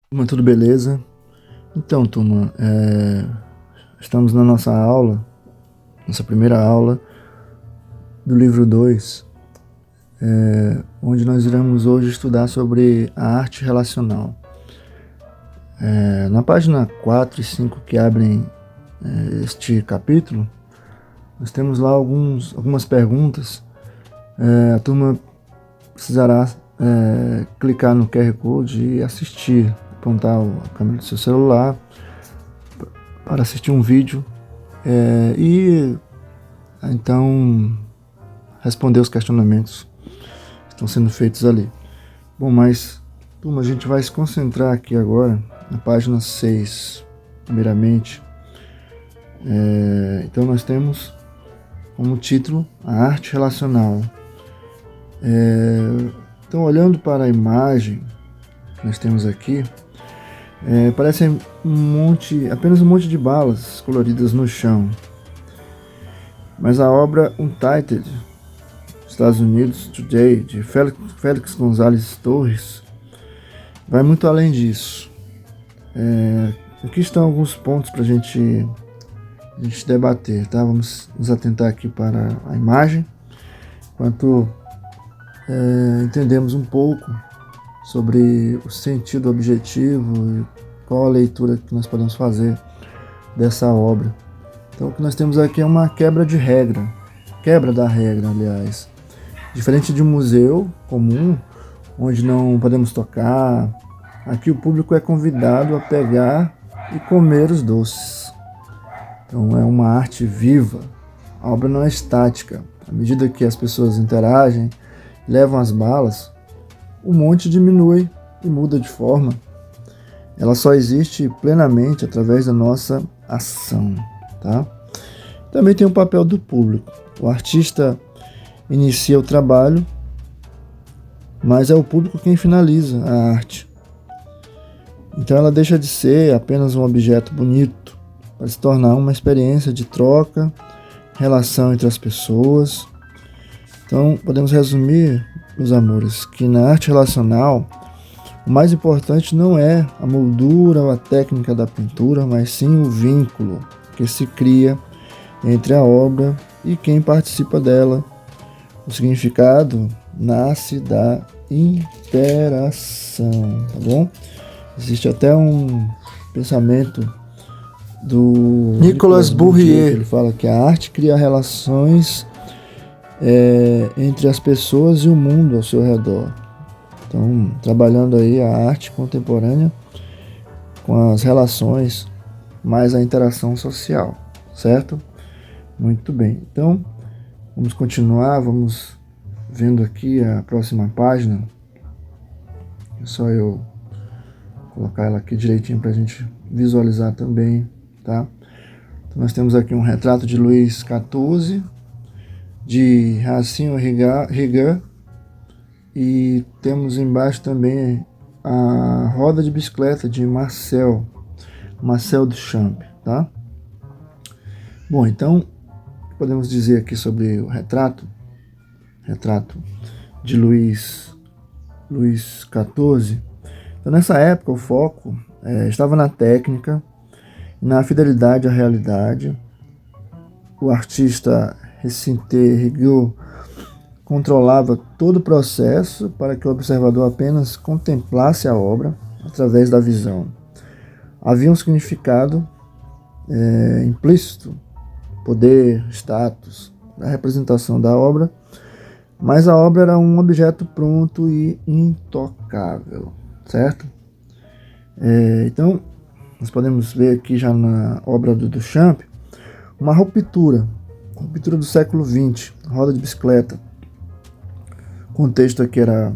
Turma, tudo beleza? Então, turma, estamos na nossa aula, nossa primeira aula do livro 2, onde nós iremos hoje estudar sobre a arte relacional. Na página 4 e 5 que abrem este capítulo, nós temos lá algumas perguntas. A turma precisará clicar no QR Code e assistir, apontar a câmera do seu celular para assistir um vídeo e então responder os questionamentos que estão sendo feitos ali. Bom, mas turma, a gente vai se concentrar aqui agora na página 6, primeiramente. Então nós temos como título a arte relacional. Então, olhando para a imagem que nós temos aqui, parece apenas um monte de balas coloridas no chão. Mas a obra Untitled, Estados Unidos Today, de Félix González Torres, vai muito além disso. Aqui estão alguns pontos para a gente debater, tá? Vamos nos atentar aqui para a imagem, enquanto entendemos um pouco sobre o sentido objetivo e qual a leitura que nós podemos fazer dessa obra. Então, o que nós temos aqui é uma quebra da regra, aliás. Diferente de um museu comum, onde não podemos tocar, aqui o público é convidado a pegar e comer os doces. Então, é uma arte viva. A obra não é estática. À medida que as pessoas interagem, levam as balas, o monte diminui e muda de forma. Ela só existe plenamente através da nossa ação, tá? Também tem o papel do público. O artista inicia o trabalho, mas é o público quem finaliza a arte. Então ela deixa de ser apenas um objeto bonito para se tornar uma experiência de troca, relação entre as pessoas. Então podemos resumir, meus amores, que na arte relacional o mais importante não é a moldura ou a técnica da pintura, mas sim o vínculo que se cria entre a obra e quem participa dela. O significado nasce da interação, tá bom? Existe até um pensamento do Nicolas Bourrier, ele fala que a arte cria relações entre as pessoas e o mundo ao seu redor. Então, trabalhando aí a arte contemporânea com as relações, mais a interação social, certo? Muito bem. Então, vamos continuar, vamos vendo aqui a próxima página. É só eu colocar ela aqui direitinho para a gente visualizar também, tá? Então, nós temos aqui um retrato de Luís XIV, de Racinho Rigan, e temos embaixo também a roda de bicicleta de Marcel Duchamp, tá? Bom, então podemos dizer aqui sobre o retrato de Luís XIV. Então, nessa época o foco estava na técnica, na fidelidade à realidade. O artista Hyacinthe Rigaud controlava todo o processo para que o observador apenas contemplasse a obra através da visão. Havia um significado implícito, poder, status, da representação da obra, mas a obra era um objeto pronto e intocável, certo? Então, nós podemos ver aqui já na obra do Duchamp uma ruptura do século XX, roda de bicicleta. O contexto aqui era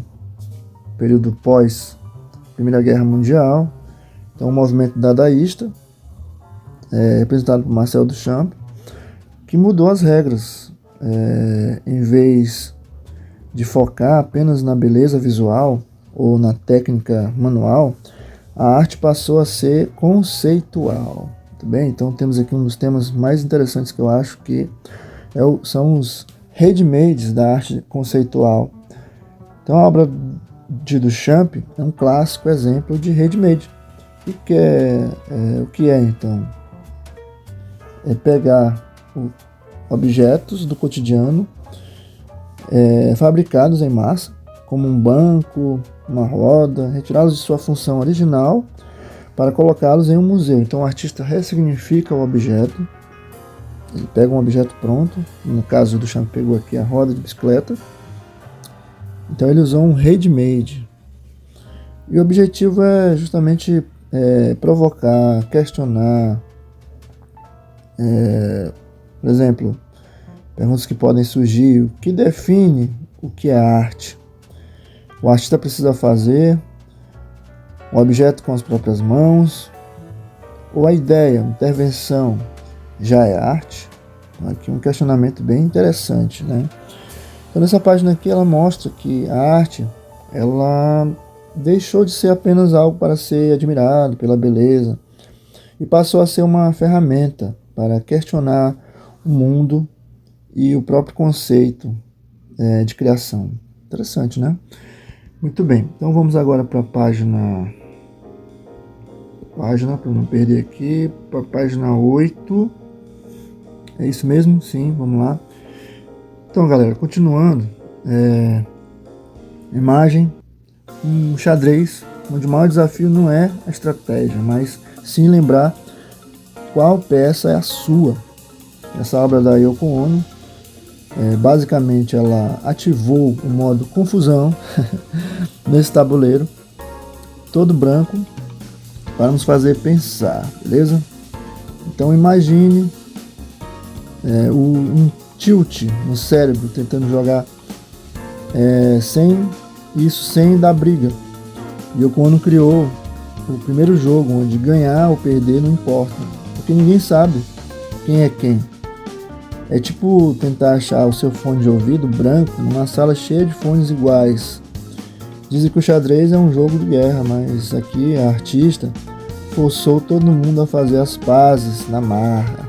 período pós Primeira Guerra Mundial, então um movimento dadaísta, representado por Marcel Duchamp, que mudou as regras. Em vez de focar apenas na beleza visual ou na técnica manual, a arte passou a ser conceitual. Muito bem? Então temos aqui um dos temas mais interessantes que eu acho que são os ready-mades da arte conceitual. Então a obra de Duchamp é um clássico exemplo de ready-made. O que é então? É pegar objetos do cotidiano fabricados em massa, como um banco, uma roda, retirá-los de sua função original para colocá-los em um museu. Então o artista ressignifica o objeto, ele pega um objeto pronto, no caso do Cham pegou aqui a roda de bicicleta, então ele usou um ready-made. E o objetivo é justamente provocar, questionar, por exemplo, perguntas que podem surgir: o que define o que é arte? O artista precisa fazer o objeto com as próprias mãos? Ou a ideia, a intervenção, já é arte? Aqui um questionamento bem interessante, né? Então nessa página aqui ela mostra que a arte, ela deixou de ser apenas algo para ser admirado pela beleza e passou a ser uma ferramenta para questionar o mundo e o próprio conceito de criação. Interessante, né? Muito bem, então vamos agora para a página, para não perder aqui, para a página 8. É isso mesmo? Sim, vamos lá. Então, galera, continuando, imagem, um xadrez, onde o maior desafio não é a estratégia, mas sim lembrar qual peça é a sua. Essa obra da Yoko Ono, basicamente ela ativou o modo confusão nesse tabuleiro, todo branco, para nos fazer pensar, beleza? Então imagine um tilt no cérebro, tentando jogar sem dar briga. Yoko Ono criou o primeiro jogo onde ganhar ou perder não importa, porque ninguém sabe quem é quem. É tipo tentar achar o seu fone de ouvido branco numa sala cheia de fones iguais. Dizem que o xadrez é um jogo de guerra, mas aqui a artista forçou todo mundo a fazer as pazes na marra.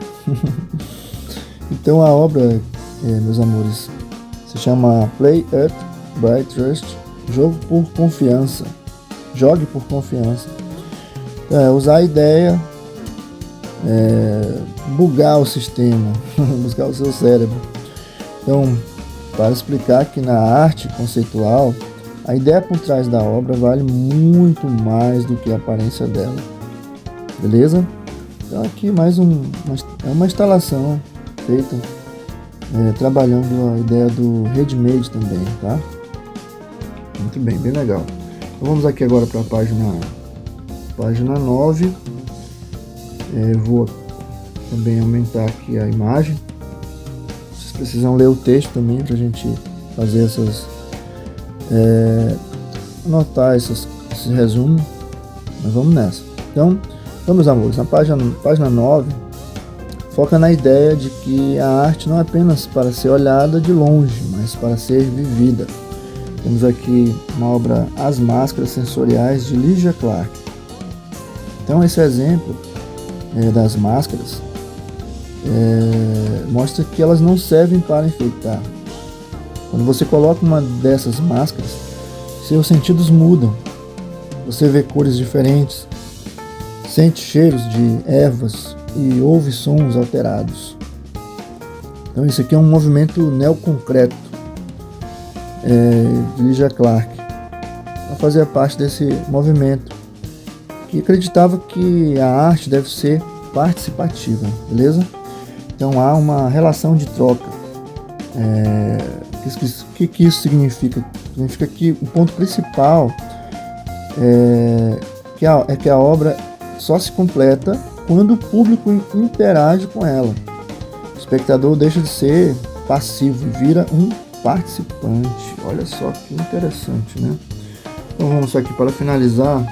Então a obra, meus amores, se chama Play Up by Trust, Jogo por Confiança. Jogue por confiança. Usar a ideia, bugar o sistema, buscar o seu cérebro. Então, para explicar que na arte conceitual, a ideia por trás da obra vale muito mais do que a aparência dela. Beleza? Então aqui mais uma instalação feita trabalhando a ideia do ready-made também, tá? Muito bem, bem legal. Então vamos aqui agora para a página 9. Vou também aumentar aqui a imagem. Vocês precisam ler o texto também para a gente fazer anotar esse resumo. Mas vamos nessa. Então, meus amores, na página 9, foca na ideia de que a arte não é apenas para ser olhada de longe, mas para ser vivida. Temos aqui uma obra As Máscaras Sensoriais, de Lygia Clark. Então esse exemplo das máscaras mostra que elas não servem para enfeitar. Quando você coloca uma dessas máscaras, seus sentidos mudam. Você vê cores diferentes, sente cheiros de ervas e ouve sons alterados. Então isso aqui é um movimento neoconcreto de Lygia Clark. Ela fazia parte desse movimento que acreditava que a arte deve ser participativa, beleza? Então há uma relação de troca. O que isso significa? Significa que o ponto principal é que a obra só se completa quando o público interage com ela. O espectador deixa de ser passivo e vira um participante. Olha só que interessante, né? Então vamos aqui para finalizar,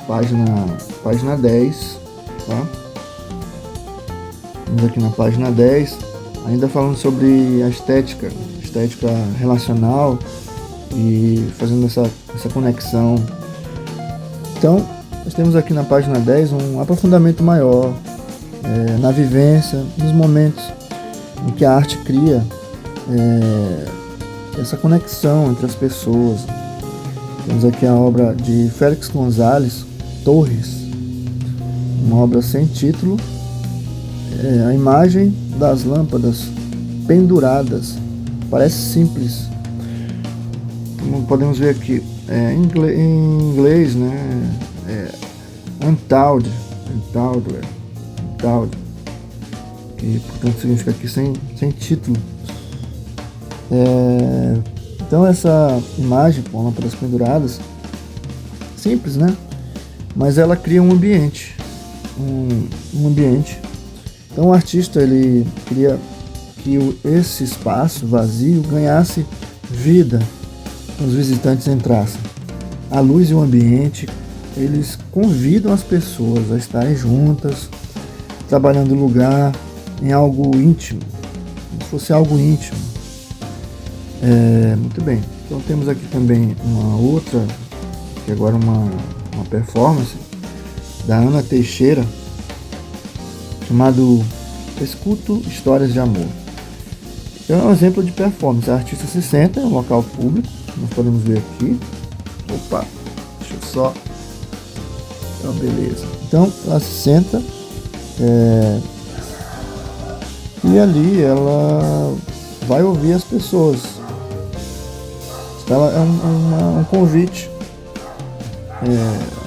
página 10, tá? Vamos aqui na página 10, ainda falando sobre a estética relacional e fazendo essa conexão. Então, nós temos aqui na página 10 um aprofundamento maior na vivência, nos momentos em que a arte cria essa conexão entre as pessoas. Temos aqui a obra de Félix González Torres, uma obra sem título. A imagem das lâmpadas penduradas parece simples, como podemos ver aqui, em inglês, né? Untitled, que portanto significa aqui sem título. Então essa imagem com lâmpadas penduradas, simples, né? Mas ela cria um ambiente, um ambiente. Então o artista, ele queria que esse espaço vazio ganhasse vida, os visitantes entrassem. A luz e o ambiente, eles convidam as pessoas a estarem juntas, trabalhando no lugar, em algo íntimo, como se fosse algo íntimo. Muito bem, então temos aqui também uma outra, que agora uma performance da Ana Teixeira, chamado Escuto Histórias de Amor. Então é um exemplo de performance. A artista se senta em um local público, nós podemos ver aqui. Opa, deixa eu só. Então, beleza. Então ela se senta e ali ela vai ouvir as pessoas. Então é um convite,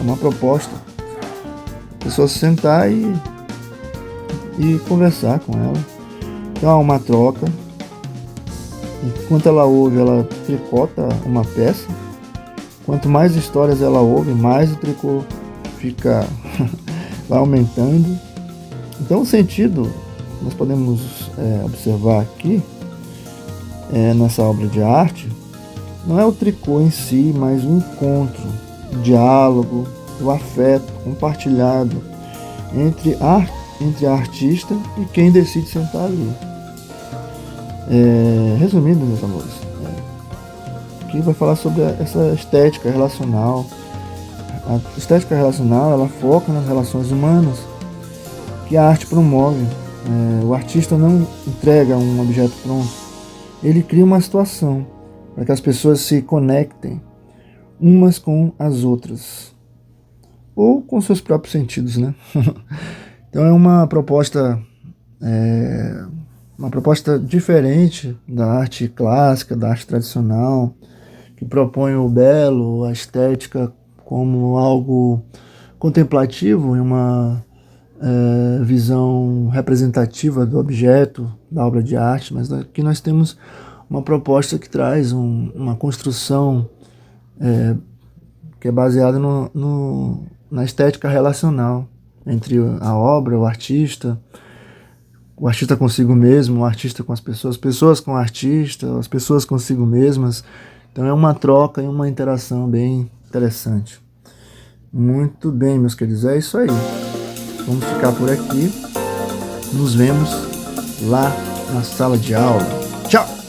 uma proposta. A pessoa se sentar e conversar com ela. Então há uma troca. Enquanto ela ouve, ela tricota uma peça. Quanto mais histórias ela ouve, mais o tricô vai aumentando. Então o sentido, nós podemos observar aqui, nessa obra de arte, não é o tricô em si, mas o encontro, o diálogo, o afeto compartilhado entre a artista e quem decide sentar ali. Resumindo, meus amores, aqui vai falar sobre essa estética relacional. A estética relacional, ela foca nas relações humanas que a arte promove. O artista não entrega um objeto pronto, ele cria uma situação para que as pessoas se conectem umas com as outras, ou com seus próprios sentidos, né? Então é uma proposta diferente da arte clássica, da arte tradicional, que propõe o belo, a estética como algo contemplativo, em uma visão representativa do objeto, da obra de arte, mas aqui nós temos uma proposta que traz uma construção que é baseada na estética relacional entre a obra, o artista consigo mesmo, o artista com as pessoas com o artista, as pessoas consigo mesmas. Então é uma troca e uma interação bem interessante. Muito bem, meus queridos, é isso aí. Vamos ficar por aqui. Nos vemos lá na sala de aula. Tchau!